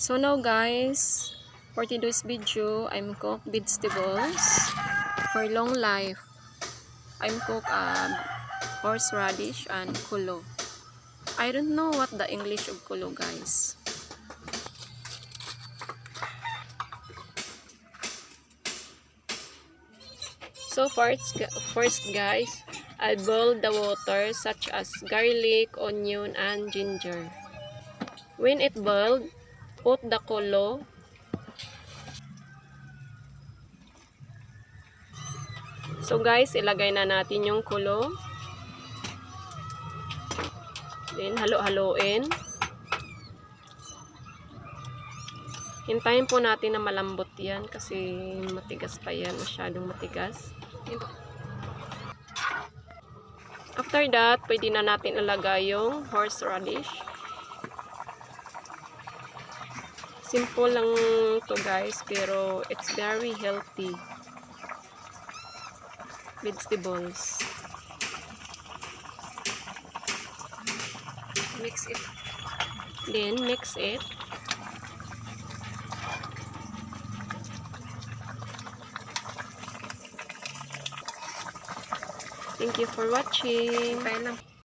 So now guys, for today's video, I'm cook vegetables for long life. I'm cook horseradish and kulo. I don't know what the English of kulo, guys. So first guys, I boil the water such as garlic, onion, and ginger. When it boiled, put the kulo. So guys, ilagay na natin yung kulo. Then halo-haloin. Hintayin po natin na malambot yan kasi matigas pa yan, masyadong matigas. After that, pwede na natin ilagay yung horseradish. Simple lang to guys, pero it's very healthy vegetables. Mix it. Then mix it. Thank you for watching. Bye lang.